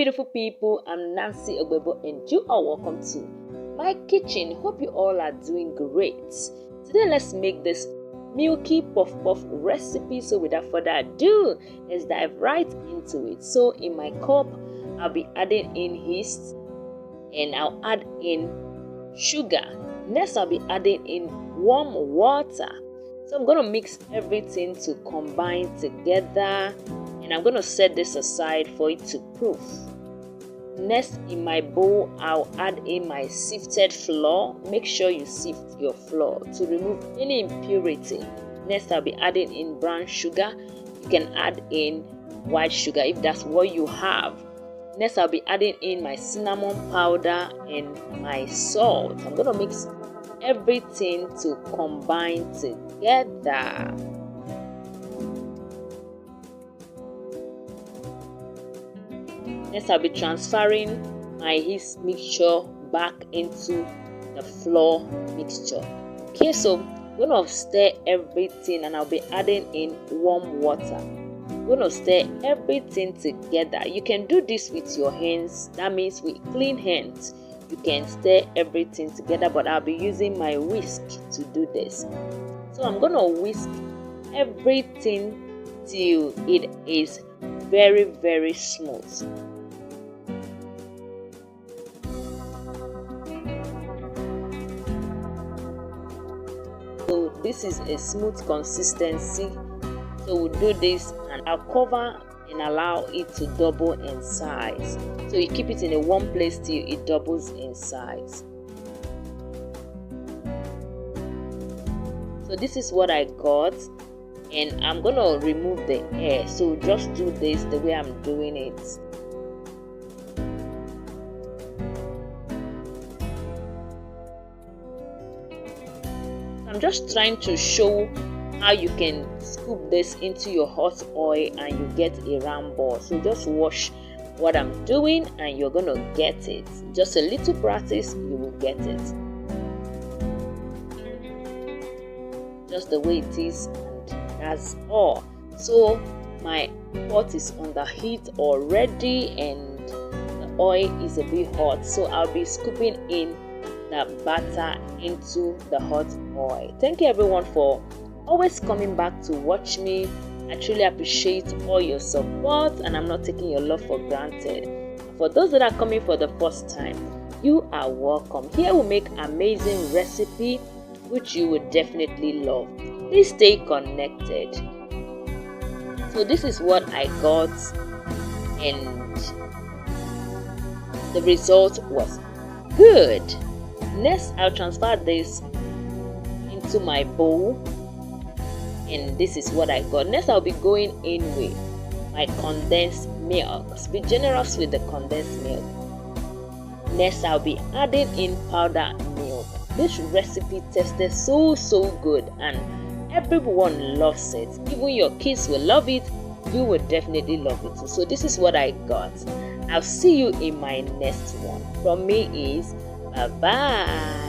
beautiful people, I'm Nancy Ogbebo and you are welcome to my kitchen. Hope you all are doing great. Today let's make this Milky Puff Puff recipe. So without further ado, let's dive right into it. So in my cup, I'll be adding in yeast and I'll add in sugar. Next, I'll be adding in warm water. So I'm going to mix everything to combine together and I'm going to set this aside for it to proof. Next, in my bowl, I'll add in my sifted flour. Make sure you sift your flour to remove any impurity. Next, I'll be adding in brown sugar. You can add in white sugar if that's what you have. Next, I'll be adding in my cinnamon powder and my salt. I'm going to mix everything to combine together. Next, I'll be transferring my yeast mixture back into the flour mixture. Okay, so I'm going to stir everything and I'll be adding in warm water. I'm going to stir everything together. You can do this with your hands. That means with clean hands. You can stir everything together, but I'll be using my whisk to do this. So I'm going to whisk everything till it is very, very smooth. So this is a smooth consistency. So we'll do this and I'll cover and allow it to double in size. So you keep it in a warm place till it doubles in size. So this is what I got and I'm gonna remove the air. So just do this the way I'm doing it. I'm just trying to show how you can scoop this into your hot oil and you get a round ball. So just watch what I'm doing and you're gonna get it. Just a little practice, you will get it. Just the way it is, and that's all. So my pot is on the heat already and the oil is a bit hot. So I'll be scooping in the butter into the hot oil. Thank you everyone for always coming back to watch me. I truly appreciate all your support and I'm not taking your love for granted. For those that are coming for the first time, you are welcome. Here we make amazing recipe which you would definitely love. Please stay connected. So this is what I got and the result was good. Next, I'll transfer this into my bowl and this is what I got. Next, I'll be going in with my condensed milk. Be generous with the condensed milk. Next, I'll be adding in powdered milk. This recipe tasted so good and everyone loves it. Even your kids will love it. You will definitely love it too. So this is what I got. I'll see you in my next one. From me is bye-bye.